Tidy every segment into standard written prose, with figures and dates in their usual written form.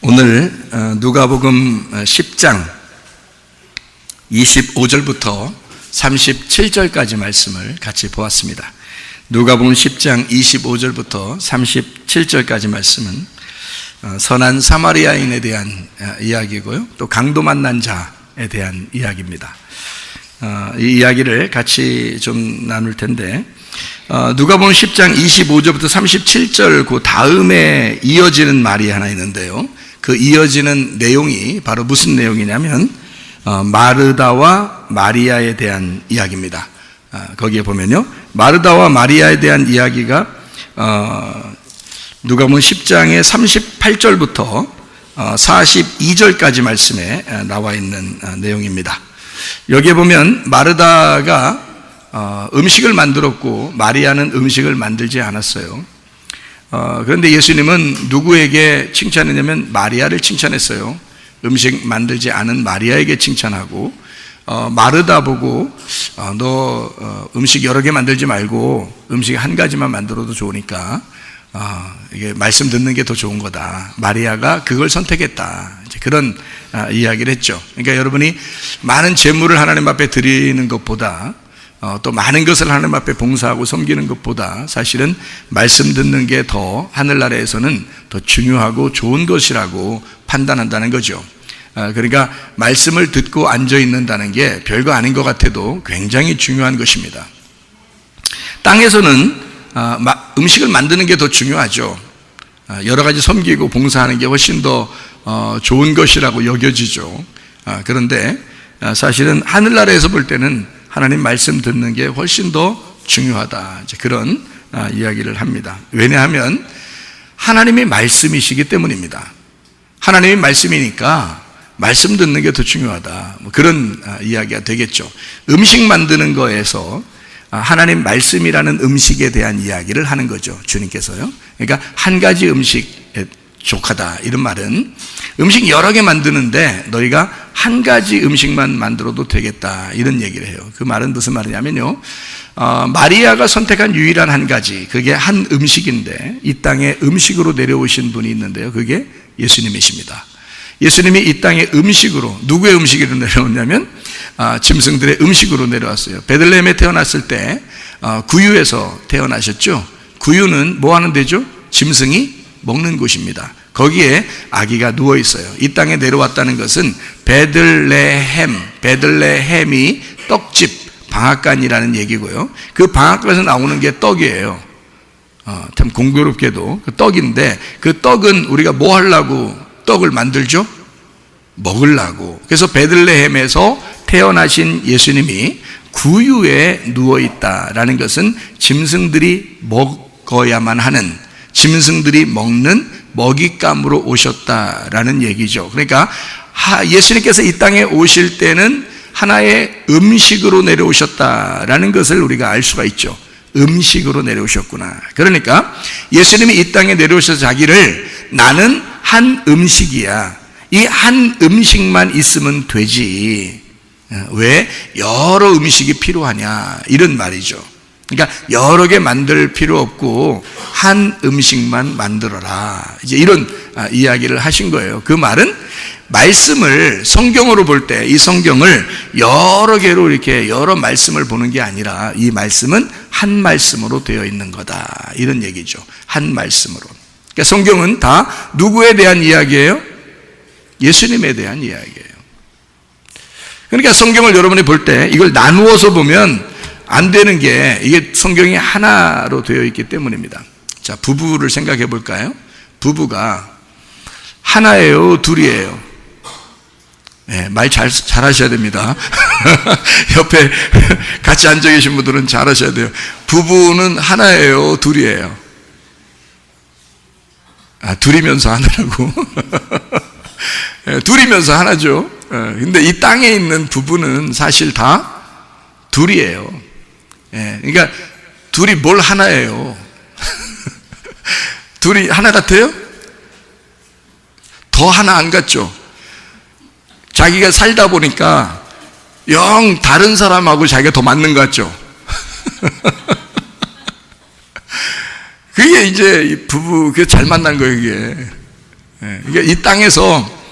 오늘 누가복음 10장 25절부터 37절까지 말씀을 같이 보았습니다. 누가복음 10장 25절부터 37절까지 말씀은 선한 사마리아인에 대한 이야기고요, 또 강도 만난 자에 대한 이야기입니다. 이 이야기를 같이 좀 나눌 텐데, 누가복음 10장 25절부터 37절 그 다음에 이어지는 말이 하나 있는데요, 그 이어지는 내용이 바로 무슨 내용이냐면 마르다와 마리아에 대한 이야기입니다. 거기에 보면요, 마르다와 마리아에 대한 이야기가 누가복음 10장의 38절부터 42절까지 말씀에 나와 있는 내용입니다. 여기에 보면 마르다가 음식을 만들었고 마리아는 음식을 만들지 않았어요. 그런데 예수님은 누구에게 칭찬했냐면 마리아를 칭찬했어요. 음식 만들지 않은 마리아에게 칭찬하고, 마르다 보고 너 음식 여러 개 만들지 말고 음식 한 가지만 만들어도 좋으니까 이게 말씀 듣는 게 더 좋은 거다. 마리아가 그걸 선택했다. 이제 그런 이야기를 했죠. 그러니까 여러분이 많은 재물을 하나님 앞에 드리는 것보다, 또 많은 것을 하나님 앞에 봉사하고 섬기는 것보다 사실은 말씀 듣는 게 더 하늘나라에서는 더 중요하고 좋은 것이라고 판단한다는 거죠. 그러니까 말씀을 듣고 앉아 있는다는 게 별거 아닌 것 같아도 굉장히 중요한 것입니다. 땅에서는 음식을 만드는 게 더 중요하죠. 여러 가지 섬기고 봉사하는 게 훨씬 더 좋은 것이라고 여겨지죠. 그런데 사실은 하늘나라에서 볼 때는 하나님 말씀 듣는 게 훨씬 더 중요하다. 이제 그런 이야기를 합니다. 왜냐하면 하나님이 말씀이시기 때문입니다. 하나님이 말씀이니까 말씀 듣는 게 더 중요하다. 그런 이야기가 되겠죠. 음식 만드는 거에서 하나님 말씀이라는 음식에 대한 이야기를 하는 거죠, 주님께서요. 그러니까 한 가지 음식에 족하다, 이런 말은 음식 여러 개 만드는데 너희가 한 가지 음식만 만들어도 되겠다, 이런 얘기를 해요. 그 말은 무슨 말이냐면요, 마리아가 선택한 유일한 한 가지, 그게 한 음식인데 이 땅에 음식으로 내려오신 분이 있는데요, 그게 예수님이십니다. 예수님이 이 땅에 음식으로, 누구의 음식으로 내려오냐면 짐승들의 음식으로 내려왔어요. 베들레헴에 태어났을 때 구유에서 태어나셨죠. 구유는 뭐 하는 데죠? 짐승이 먹는 곳입니다. 거기에 아기가 누워 있어요. 이 땅에 내려왔다는 것은 베들레헴이 떡집, 방앗간이라는 얘기고요. 그 방앗간에서 나오는 게 떡이에요. 참 공교롭게도 그 떡인데, 그 떡은 우리가 뭐 하려고 떡을 만들죠? 먹으려고. 그래서 베들레헴에서 태어나신 예수님이 구유에 누워있다라는 것은 짐승들이 먹어야만 하는, 짐승들이 먹는 먹잇감으로 오셨다라는 얘기죠. 그러니까 예수님께서 이 땅에 오실 때는 하나의 음식으로 내려오셨다라는 것을 우리가 알 수가 있죠. 음식으로 내려오셨구나. 그러니까 예수님이 이 땅에 내려오셔서 자기를 나는 한 음식이야, 이 한 음식만 있으면 되지, 왜 여러 음식이 필요하냐, 이런 말이죠. 그러니까 여러 개 만들 필요 없고 한 음식만 만들어라, 이제 이런 이야기를 하신 거예요. 그 말은 말씀을 성경으로 볼 때 이 성경을 여러 개로 이렇게 여러 말씀을 보는 게 아니라 이 말씀은 한 말씀으로 되어 있는 거다, 이런 얘기죠. 한 말씀으로. 그러니까 성경은 다 누구에 대한 이야기예요? 예수님에 대한 이야기예요. 그러니까 성경을 여러분이 볼 때 이걸 나누어서 보면 안 되는 게, 이게 성경이 하나로 되어 있기 때문입니다. 자, 부부를 생각해 볼까요? 부부가 하나예요, 둘이에요? 네, 말 잘 하셔야 됩니다. 옆에 같이 앉아 계신 분들은 잘 하셔야 돼요. 부부는 하나예요, 둘이에요? 둘이면서 하나라고. 둘이면서 하나죠. 근데 이 땅에 있는 부부는 사실 다 둘이에요. 그러니까 둘이 뭘 하나예요? 둘이 하나 같아요? 더 하나 안 같죠? 자기가 살다 보니까 영 다른 사람하고 자기가 더 맞는 것 같죠? 그게 이제 부부, 그게 잘 만난 거예요, 이게. 그러니까 이 땅에서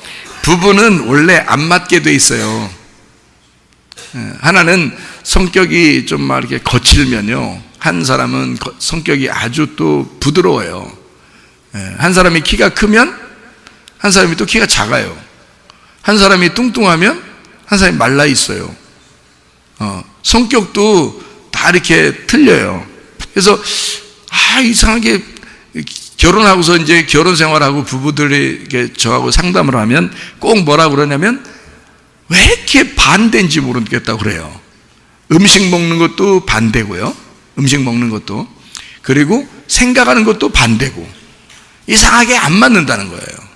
부부는 원래 안 맞게 돼 있어요. 하나는 성격이 좀 막 이렇게 거칠면요, 한 사람은 성격이 아주 또 부드러워요. 한 사람이 키가 크면 한 사람이 또 키가 작아요. 한 사람이 뚱뚱하면 한 사람이 말라 있어요. 성격도 다 이렇게 틀려요. 그래서 이상하게 결혼하고서 이제 결혼 생활하고 부부들이 저하고 상담을 하면 꼭 뭐라고 그러냐면 왜 이렇게 반대인지 모르겠다고 그래요. 음식 먹는 것도 반대고요. 음식 먹는 것도. 그리고 생각하는 것도 반대고. 이상하게 안 맞는다는 거예요.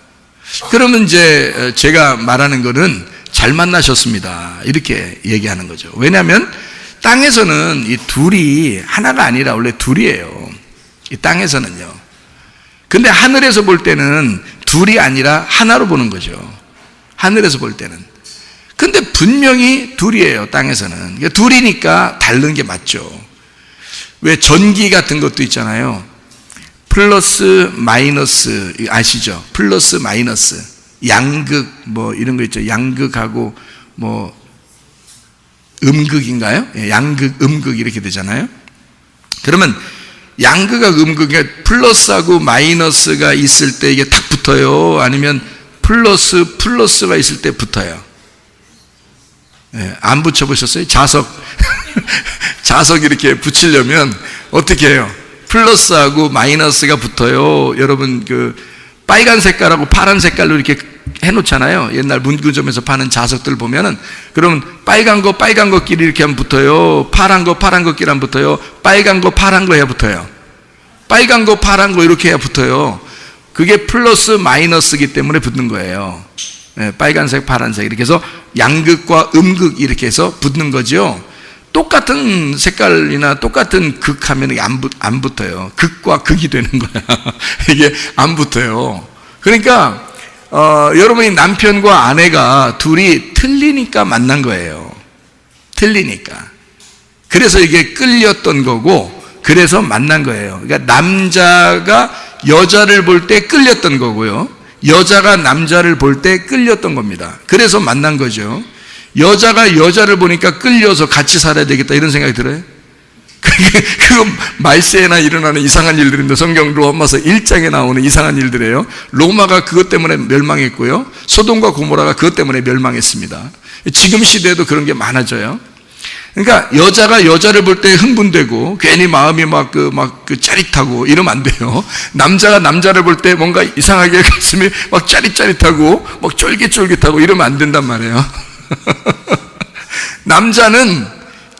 그러면 이제 제가 말하는 거는 잘 만나셨습니다, 이렇게 얘기하는 거죠. 왜냐하면 땅에서는 이 둘이 하나가 아니라 원래 둘이에요. 이 땅에서는요. 근데 하늘에서 볼 때는 둘이 아니라 하나로 보는 거죠. 하늘에서 볼 때는. 근데 분명히 둘이에요, 땅에서는. 그러니까 둘이니까 다른 게 맞죠. 왜 전기 같은 것도 있잖아요. 플러스 마이너스 아시죠? 플러스 마이너스, 양극 뭐 이런 거 있죠. 양극하고 뭐 음극인가요? 양극, 음극 이렇게 되잖아요. 그러면 양극하고 음극에 플러스하고 마이너스가 있을 때 이게 딱 붙어요? 아니면 플러스가 있을 때 붙어요? 안 붙여보셨어요? 자석 자석 이렇게 붙이려면 어떻게 해요? 플러스하고 마이너스가 붙어요. 여러분 그 빨간 색깔하고 파란 색깔로 이렇게 해놓잖아요. 옛날 문구점에서 파는 자석들 보면은, 그러면 빨간 거끼리 이렇게 하면 붙어요? 파란 거끼리 하면 붙어요? 빨간 거 파란 거 해야 붙어요? 빨간 거 파란 거 이렇게 해야 붙어요. 그게 플러스 마이너스이기 때문에 붙는 거예요. 빨간색 파란색 이렇게 해서 양극과 음극 이렇게 해서 붙는 거죠. 똑같은 색깔이나 똑같은 극하면 이게 안 붙어요. 극과 극이 되는 거야. 이게 안 붙어요. 그러니까 여러분이 남편과 아내가 둘이 틀리니까 만난 거예요. 틀리니까. 그래서 이게 끌렸던 거고, 그래서 만난 거예요. 그러니까 남자가 여자를 볼 때 끌렸던 거고요, 여자가 남자를 볼 때 끌렸던 겁니다. 그래서 만난 거죠. 여자가 여자를 보니까 끌려서 같이 살아야 되겠다 이런 생각이 들어요. 그거 말세에나 일어나는 이상한 일들인데, 성경 로마서 1장에 나오는 이상한 일들이에요. 로마가 그것 때문에 멸망했고요, 소돔과 고모라가 그것 때문에 멸망했습니다. 지금 시대에도 그런 게 많아져요. 그러니까 여자가 여자를 볼 때 흥분되고 괜히 마음이 막 짜릿하고 이러면 안 돼요. 남자가 남자를 볼 때 뭔가 이상하게 가슴이 막 짜릿짜릿하고 막 쫄깃쫄깃하고 이러면 안 된단 말이에요. 남자는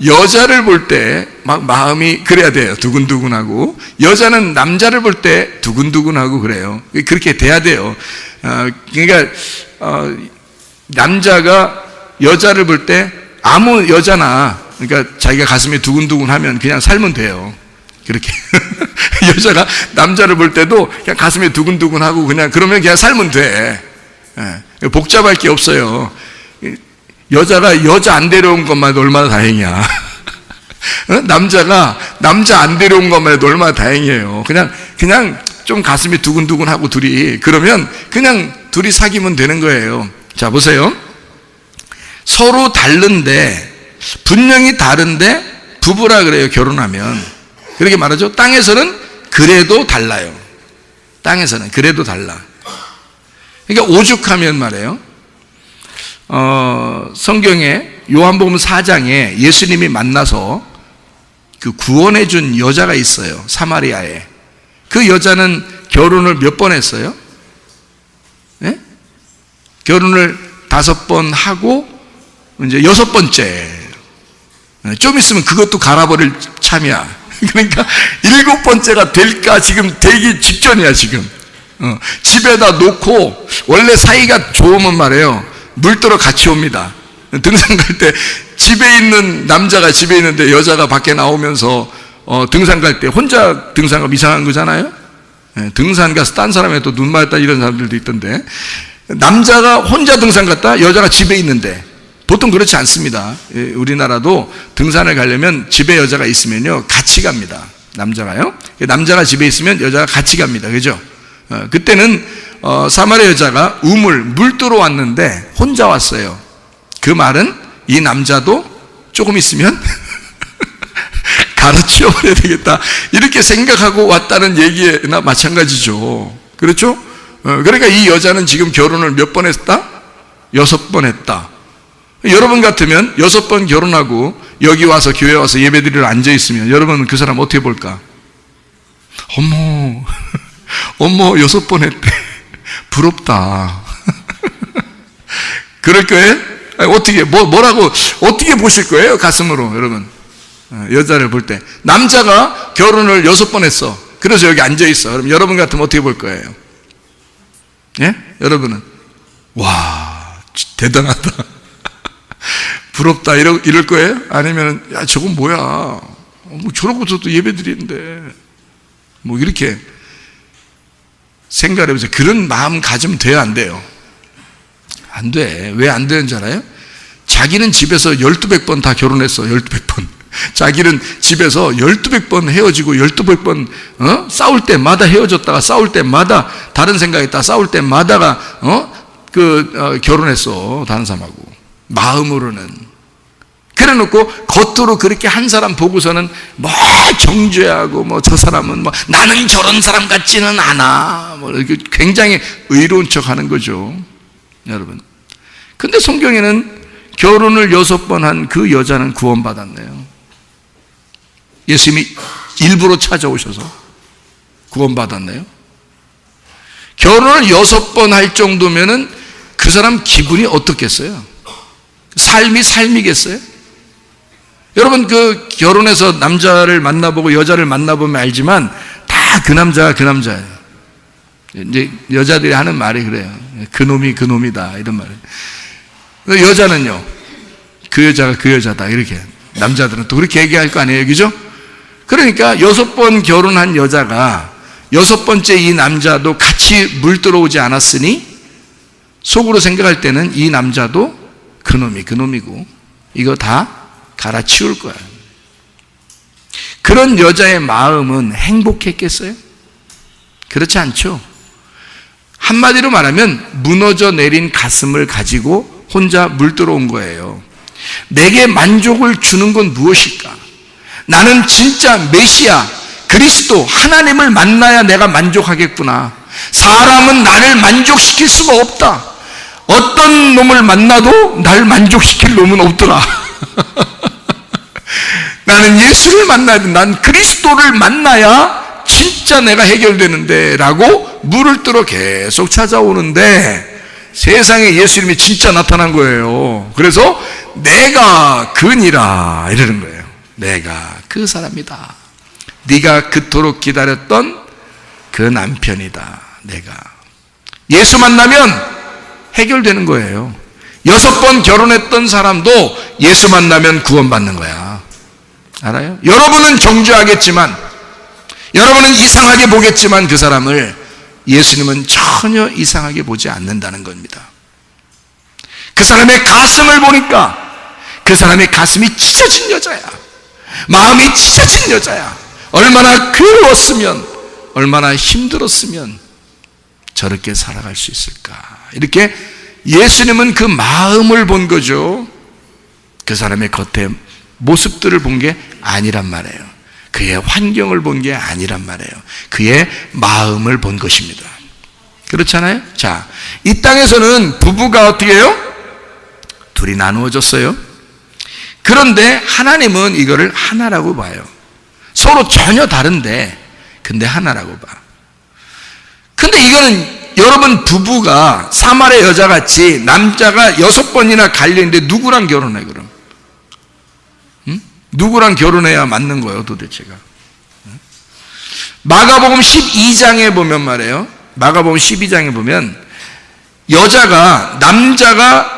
여자를 볼 때 막 마음이 그래야 돼요. 두근두근하고. 여자는 남자를 볼 때 두근두근하고 그래요. 그렇게 돼야 돼요. 그러니까 남자가 여자를 볼 때 아무 여자나, 그러니까 자기가 가슴이 두근두근하면 그냥 살면 돼요. 그렇게. 여자가 남자를 볼 때도 그냥 가슴이 두근두근하고 그냥 그러면 그냥 살면 돼. 복잡할 게 없어요. 여자가 여자 안 데려온 것만 해도 얼마나 다행이야. 남자가 남자 안 데려온 것만 해도 얼마나 다행이에요. 그냥 좀 가슴이 두근두근하고 둘이, 그러면 그냥 둘이 사귀면 되는 거예요. 자, 보세요. 서로 다른데, 분명히 다른데 부부라 그래요, 결혼하면. 그렇게 말하죠. 땅에서는 그래도 달라요. 땅에서는 그래도 달라. 그러니까 오죽하면 말이에요, 성경에 요한복음 4장에 예수님이 만나서 그 구원해 준 여자가 있어요, 사마리아에. 그 여자는 결혼을 몇 번 했어요? 네? 결혼을 5번 하고 이제 6번째. 좀 있으면 그것도 갈아버릴 참이야. 그러니까 7번째가 될까 지금 되기 직전이야 지금. 집에다 놓고, 원래 사이가 좋으면 말이에요, 물들어 같이 옵니다. 등산 갈 때 집에 있는 남자가 집에 있는데 여자가 밖에 나오면서 등산 갈 때 혼자 등산 가면 이상한 거잖아요. 등산 가서 딴 사람에 또 눈 맞았다 이런 사람들도 있던데, 남자가 혼자 등산 갔다 여자가 집에 있는데, 보통 그렇지 않습니다. 우리나라도 등산을 가려면 집에 여자가 있으면요 같이 갑니다. 남자가요. 남자가 집에 있으면 여자가 같이 갑니다. 그죠? 그때는 사마리아 여자가 물 뜨러 왔는데 혼자 왔어요. 그 말은 이 남자도 조금 있으면 가르치워버려야 되겠다, 이렇게 생각하고 왔다는 얘기나 마찬가지죠. 그렇죠? 그러니까 이 여자는 지금 결혼을 몇 번 했다? 6번 했다. 여러분 같으면 6번 결혼하고 여기 와서 교회 와서 예배드리러 앉아있으면 여러분은 그 사람 어떻게 볼까? 어머 6번 했대. 부럽다. 그럴 거예요? 어떻게 뭐라고 어떻게 보실 거예요? 가슴으로. 여러분, 여자를 볼 때 남자가 결혼을 6번 했어. 그래서 여기 앉아있어. 그럼 여러분 같으면 어떻게 볼 거예요? 예? 여러분은 와 대단하다, 부럽다, 이럴 거예요? 아니면 야 저건 뭐야, 뭐 저러고서도 예배 드리는데 뭐 이렇게 생각을 해보세요. 그런 마음 가지면 돼요, 안 돼요? 안 돼. 왜 안 되는 줄 알아요? 자기는 집에서 1200번 다 결혼했어. 1200번. 자기는 집에서 1200번 헤어지고 1200번 싸울 때마다 헤어졌다가 싸울 때마다 다른 생각했다 싸울 때마다가 결혼했어, 다른 사람하고. 마음으로는. 그래놓고 겉으로 그렇게 한 사람 보고서는 뭐 정죄하고 뭐 저 사람은 뭐 나는 저런 사람 같지는 않아, 뭐 이렇게 굉장히 의로운 척하는 거죠, 여러분. 근데 성경에는 결혼을 6번 한 그 여자는 구원받았네요. 예수님이 일부러 찾아오셔서 구원받았네요. 결혼을 6번 할 정도면은 그 사람 기분이 어떻겠어요? 삶이겠어요? 여러분, 그 결혼해서 남자를 만나보고 여자를 만나보면 알지만 다 그 남자가 그 남자예요. 이제 여자들이 하는 말이 그래요. 그놈이 그놈이다, 이런 말이에요. 여자는요, 그 여자가 그 여자다, 이렇게. 남자들은 또 그렇게 얘기할 거 아니에요, 그죠? 그러니까 6번 결혼한 여자가 6번째 이 남자도 같이 물 들어오지 않았으니 속으로 생각할 때는 이 남자도 그놈이 그놈이고 이거 다 갈아치울 거야. 그런 여자의 마음은 행복했겠어요? 그렇지 않죠. 한마디로 말하면 무너져 내린 가슴을 가지고 혼자 물 들어온 거예요. 내게 만족을 주는 건 무엇일까? 나는 진짜 메시아, 그리스도, 하나님을 만나야 내가 만족하겠구나. 사람은 나를 만족시킬 수가 없다. 어떤 놈을 만나도 날 만족시킬 놈은 없더라. 나는 예수를 만나야 돼. 난 그리스도를 만나야 진짜 내가 해결되는데 라고 물을 뜨러 계속 찾아오는데 세상에 예수님이 진짜 나타난 거예요. 그래서 내가 그니라 이러는 거예요. 내가 그 사람이다. 네가 그토록 기다렸던 그 남편이다. 내가. 예수 만나면 해결되는 거예요. 6번 결혼했던 사람도 예수 만나면 구원받는 거야. 알아요? 여러분은 정죄하겠지만, 여러분은 이상하게 보겠지만 그 사람을 예수님은 전혀 이상하게 보지 않는다는 겁니다. 그 사람의 가슴을 보니까 그 사람의 가슴이 찢어진 여자야. 마음이 찢어진 여자야. 얼마나 괴로웠으면, 얼마나 힘들었으면 저렇게 살아갈 수 있을까. 이렇게 예수님은 그 마음을 본 거죠. 그 사람의 겉에 모습들을 본 게 아니란 말이에요. 그의 환경을 본 게 아니란 말이에요. 그의 마음을 본 것입니다. 그렇잖아요? 자, 이 땅에서는 부부가 어떻게 해요? 둘이 나누어졌어요. 그런데 하나님은 이거를 하나라고 봐요. 서로 전혀 다른데 근데 하나라고 봐. 근데 이거는 여러분 부부가 사마리아 여자같이 남자가 6번이나 갈려있는데 누구랑 결혼해 그럼? 응? 누구랑 결혼해야 맞는 거예요 도대체가? 응? 마가복음 12장에 보면 말이에요. 마가복음 12장에 보면 남자가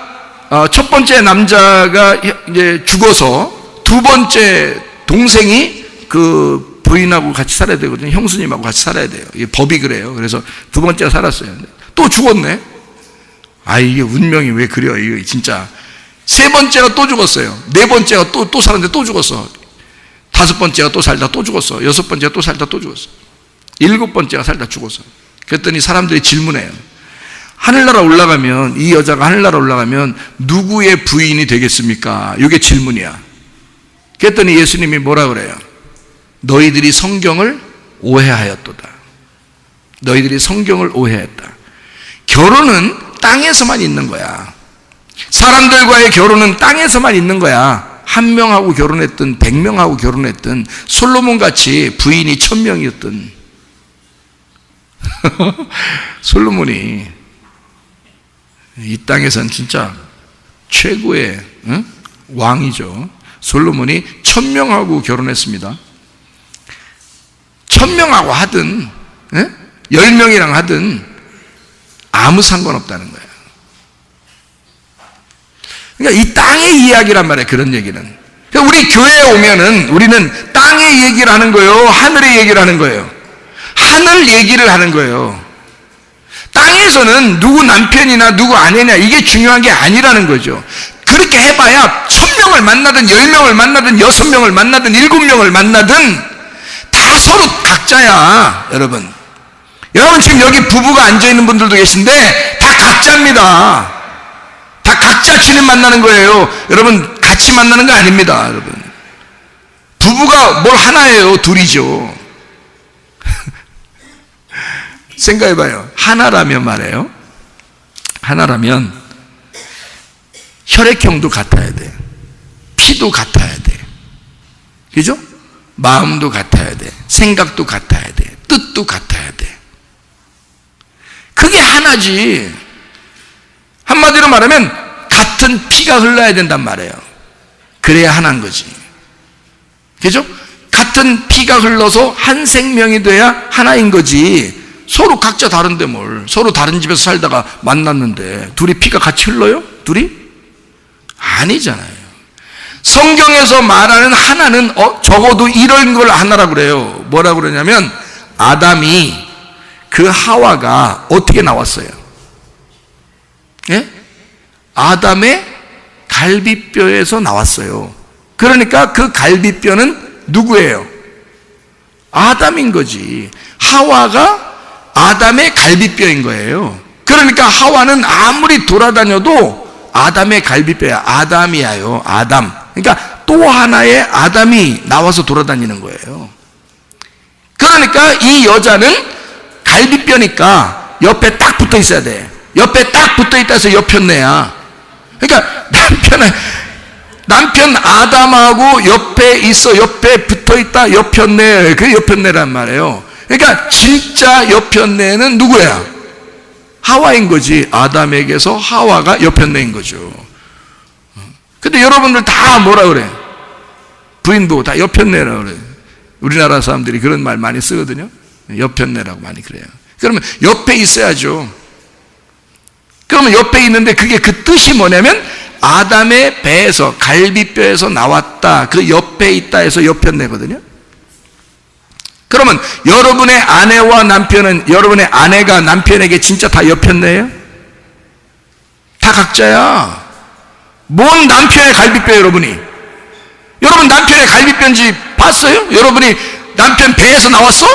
첫 번째 남자가 이제 죽어서 두 번째 동생이 그 부인하고 같이 살아야 되거든요. 형수님하고 같이 살아야 돼요. 이게 법이 그래요. 그래서 두 번째가 살았어요. 또 죽었네. 아, 이게 운명이 왜 그래요? 이게 진짜. 세 번째가 또 죽었어요. 네 번째가 또 살았는데 또 죽었어. 다섯 번째가 또 살다 또 죽었어. 여섯 번째가 또 살다 또 죽었어. 일곱 번째가 살다 죽었어. 그랬더니 사람들이 질문해요. 하늘나라 올라가면, 이 여자가 하늘나라 올라가면 누구의 부인이 되겠습니까? 이게 질문이야. 그랬더니 예수님이 뭐라 그래요? 너희들이 성경을 오해하였도다. 너희들이 성경을 오해했다. 결혼은 땅에서만 있는 거야. 사람들과의 결혼은 땅에서만 있는 거야. 한 명하고 결혼했든 100명하고 결혼했든 솔로몬같이 부인이 1000명이었든 솔로몬이 이 땅에선 진짜 최고의 왕이죠. 솔로몬이 1000명하고 결혼했습니다. 1000명하고 하든 10명이랑 하든 아무 상관없다는 거예요. 그러니까 이 땅의 이야기란 말이에요. 그런 얘기는. 그러니까 우리 교회에 오면은 우리는 땅의 얘기를 하는 거예요, 하늘의 얘기를 하는 거예요? 하늘 얘기를 하는 거예요. 땅에서는 누구 남편이나 누구 아내냐 이게 중요한 게 아니라는 거죠. 그렇게 해봐야 1000명을 만나든 10명을 만나든 6명을 만나든 7명을 만나든 다 서로 각자야. 여러분 지금 여기 부부가 앉아있는 분들도 계신데 다 각자입니다. 다 각자 주님 만나는 거예요. 여러분 같이 만나는 거 아닙니다. 여러분 부부가 뭘 하나예요? 둘이죠. 생각해봐요. 하나라면 말이에요. 하나라면 혈액형도 같아야 돼. 피도 같아야 돼. 그죠? 마음도 같아야 돼. 생각도 같아야 돼. 뜻도 같아야 돼. 그게 하나지. 한마디로 말하면 같은 피가 흘러야 된단 말이에요. 그래야 하나인 거지. 그죠? 같은 피가 흘러서 한 생명이 돼야 하나인 거지. 서로 각자 다른데 뭘. 서로 다른 집에서 살다가 만났는데 둘이 피가 같이 흘러요? 둘이? 아니잖아요. 성경에서 말하는 하나는 적어도 이런 걸 하나라고 그래요. 뭐라고 그러냐면 아담이 그 하와가 어떻게 나왔어요? 예? 아담의 갈비뼈에서 나왔어요. 그러니까 그 갈비뼈는 누구예요? 아담인 거지. 하와가 아담의 갈비뼈인 거예요. 그러니까 하와는 아무리 돌아다녀도 아담의 갈비뼈야. 아담이야요. 아담. 그러니까 또 하나의 아담이 나와서 돌아다니는 거예요. 그러니까 이 여자는 갈비뼈니까 옆에 딱 붙어 있어야 돼. 옆에 딱 붙어 있다 해서 옆편내야. 그러니까 남편 아담하고 옆에 있어. 옆에 붙어 있다. 옆편내. 그게 옆편내란 말이에요. 그러니까 진짜 옆편내는 누구야? 하와인 거지. 아담에게서 하와가 옆편내인 거죠. 근데 여러분들 다 뭐라 그래? 부인 보고 다 옆편내라고 그래. 우리나라 사람들이 그런 말 많이 쓰거든요. 옆편내라고 많이 그래요. 그러면 옆에 있어야죠. 그러면 옆에 있는데 그게 그 뜻이 뭐냐면 아담의 배에서 갈비뼈에서 나왔다. 그 옆에 있다 해서 옆편내거든요. 그러면 여러분의 아내와 남편은 여러분의 아내가 남편에게 진짜 다 옆편내예요? 다 각자야. 뭔 남편의 갈비뼈 여러분이? 여러분 남편의 갈비뼈인지 봤어요? 여러분이 남편 배에서 나왔어?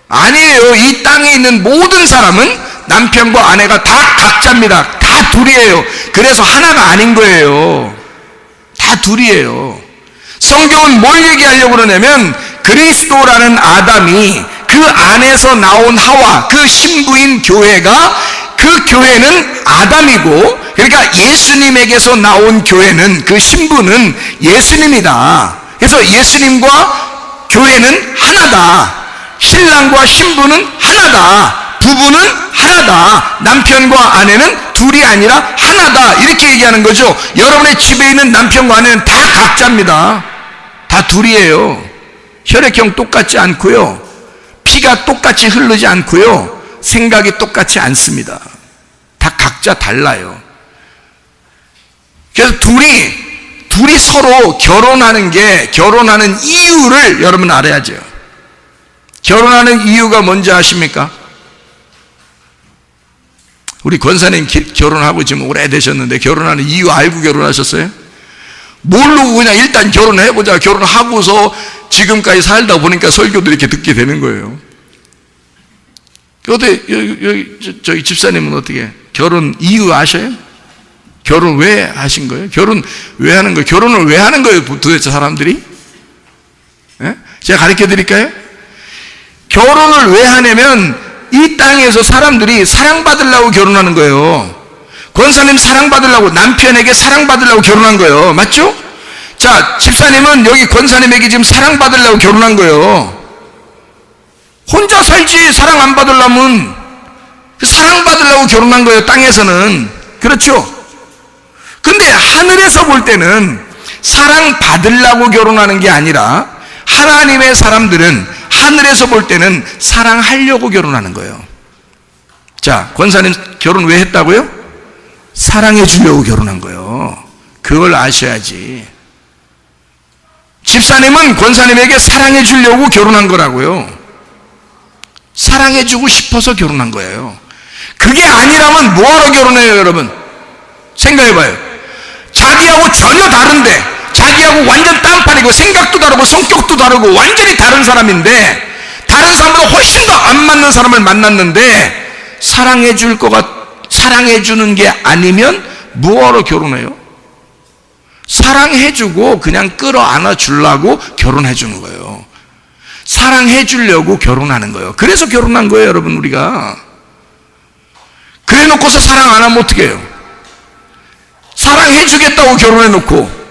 아니에요. 이 땅에 있는 모든 사람은 남편과 아내가 다 각자입니다. 다 둘이에요. 그래서 하나가 아닌 거예요. 다 둘이에요. 성경은 뭘 얘기하려고 그러냐면 그리스도라는 아담이 그 안에서 나온 하와, 그 신부인 교회가 그 교회는 아담이고, 그러니까 예수님에게서 나온 교회는 그 신부는 예수님이다. 그래서 예수님과 교회는 하나다. 신랑과 신부는 하나다. 부부는 하나다. 남편과 아내는 둘이 아니라 하나다. 이렇게 얘기하는 거죠. 여러분의 집에 있는 남편과 아내는 다 각자입니다. 다 둘이에요. 혈액형 똑같지 않고요. 피가 똑같이 흐르지 않고요. 생각이 똑같지 않습니다. 다 각자 달라요. 그래서 둘이 서로 결혼하는 이유를 여러분 알아야죠. 결혼하는 이유가 뭔지 아십니까? 우리 권사님 결혼하고 지금 오래되셨는데 결혼하는 이유 알고 결혼하셨어요? 모르고 그냥 일단 결혼해보자. 결혼하고서 지금까지 살다 보니까 설교도 이렇게 듣게 되는 거예요. 저기 집사님은 어떻게 결혼 이유 아셔요? 결혼 왜 하신 거예요? 결혼 왜 하는 거예요? 결혼을 왜 하는 거예요? 도대체 사람들이? 예? 제가 가르쳐 드릴까요? 결혼을 왜 하냐면 이 땅에서 사람들이 사랑받으려고 결혼하는 거예요. 권사님 사랑받으려고, 남편에게 사랑받으려고 결혼한 거예요. 맞죠? 자, 집사님은 여기 권사님에게 지금 사랑받으려고 결혼한 거예요. 혼자 살지 사랑 안 받으려면 사랑받으려고 결혼한 거예요. 땅에서는. 그렇죠? 근데 하늘에서 볼 때는 사랑받으려고 결혼하는 게 아니라 하나님의 사람들은 하늘에서 볼 때는 사랑하려고 결혼하는 거예요. 자, 권사님 결혼 왜 했다고요? 사랑해 주려고 결혼한 거예요. 그걸 아셔야지. 집사님은 권사님에게 사랑해 주려고 결혼한 거라고요. 사랑해 주고 싶어서 결혼한 거예요. 그게 아니라면 뭐하러 결혼해요, 여러분? 생각해 봐요. 자기하고 전혀 다른데, 자기하고 완전 딴판이고 생각도 다르고 성격도 다르고 완전히 다른 사람인데, 다른 사람보다 훨씬 더 안 맞는 사람을 만났는데 사랑해 줄 거가 사랑해 주는 게 아니면 뭐하러 결혼해요? 사랑해 주고 그냥 끌어안아 주려고 결혼해 주는 거예요. 사랑해 주려고 결혼하는 거예요. 그래서 결혼한 거예요, 여러분. 우리가 그래 놓고서 사랑 안 하면 어떻게 해요? 사랑해 주겠다고 결혼해 놓고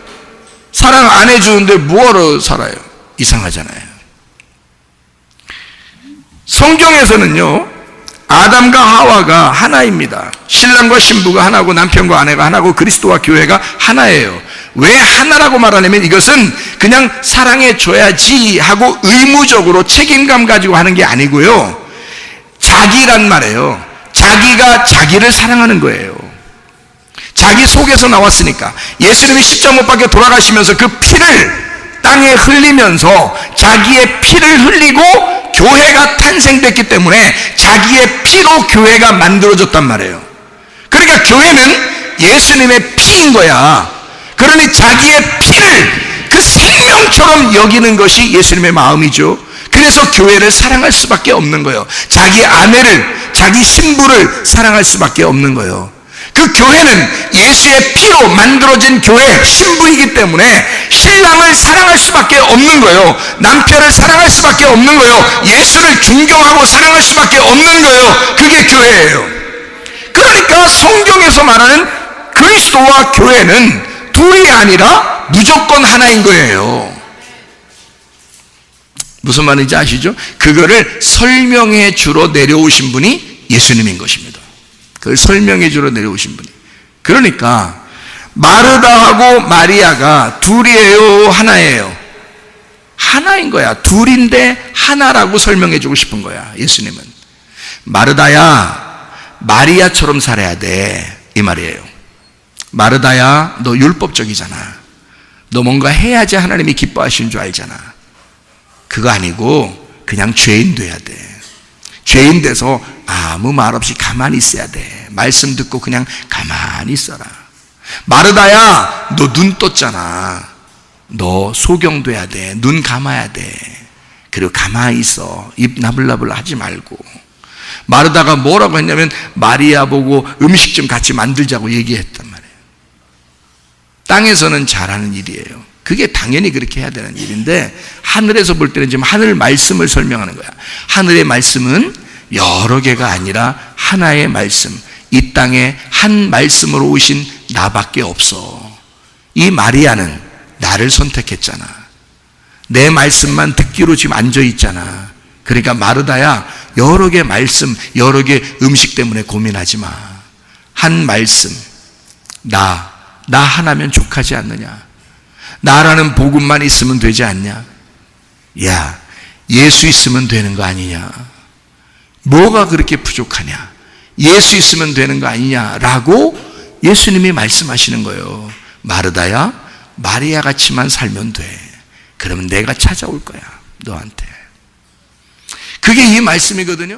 사랑 안 해주는데 뭐하러 살아요? 이상하잖아요. 성경에서는요, 아담과 하와가 하나입니다. 신랑과 신부가 하나고 남편과 아내가 하나고 그리스도와 교회가 하나예요. 왜 하나라고 말하냐면 이것은 그냥 사랑해 줘야지 하고 의무적으로 책임감 가지고 하는 게 아니고요, 자기란 말이에요. 자기가 자기를 사랑하는 거예요. 자기 속에서 나왔으니까. 예수님이 십자가 못 박혀 돌아가시면서 그 피를 땅에 흘리면서 자기의 피를 흘리고 교회가 탄생됐기 때문에 자기의 피로 교회가 만들어졌단 말이에요. 그러니까 교회는 예수님의 피인 거야. 그러니 자기의 피를 그 생명처럼 여기는 것이 예수님의 마음이죠. 그래서 교회를 사랑할 수밖에 없는 거예요. 자기 아내를, 자기 신부를 사랑할 수밖에 없는 거예요. 그 교회는 예수의 피로 만들어진 교회, 신부이기 때문에 신랑을 사랑할 수밖에 없는 거예요. 남편을 사랑할 수밖에 없는 거예요. 예수를 존경하고 사랑할 수밖에 없는 거예요. 그게 교회예요. 그러니까 성경에서 말하는 그리스도와 교회는 둘이 아니라 무조건 하나인 거예요. 무슨 말인지 아시죠? 그거를 설명해 주러 내려오신 분이 예수님인 것입니다. 그걸 설명해 주러 내려오신 분이. 그러니까 마르다하고 마리아가 둘이에요, 하나예요? 하나인 거야. 둘인데 하나라고 설명해 주고 싶은 거야, 예수님은. 마르다야, 마리아처럼 살아야 돼, 이 말이에요. 마르다야, 너 율법적이잖아. 너 뭔가 해야지 하나님이 기뻐하시는 줄 알잖아. 그거 아니고 그냥 죄인 돼야 돼. 죄인 돼서 아무 말 없이 가만히 있어야 돼. 말씀 듣고 그냥 가만히 있어라. 마르다야, 너 눈 떴잖아. 너 소경돼야 돼. 눈 감아야 돼. 그리고 가만히 있어. 입 나불나불 하지 말고. 마르다가 뭐라고 했냐면 마리아 보고 음식 좀 같이 만들자고 얘기했단 말이에요. 땅에서는 잘하는 일이에요. 그게 당연히 그렇게 해야 되는 일인데, 하늘에서 볼 때는 지금 하늘 말씀을 설명하는 거야. 하늘의 말씀은 여러 개가 아니라 하나의 말씀, 이 땅에 한 말씀으로 오신 나밖에 없어. 이 마리아는 나를 선택했잖아. 내 말씀만 듣기로 지금 앉아있잖아. 그러니까 마르다야, 여러 개 말씀, 여러 개 음식 때문에 고민하지 마. 한 말씀, 나 하나면 족하지 않느냐? 나라는 복음만 있으면 되지 않냐? 야, 예수 있으면 되는 거 아니냐? 뭐가 그렇게 부족하냐? 예수 있으면 되는 거 아니냐라고 예수님이 말씀하시는 거예요. 마르다야, 마리아 같이만 살면 돼. 그러면 내가 찾아올 거야, 너한테. 그게 이 말씀이거든요.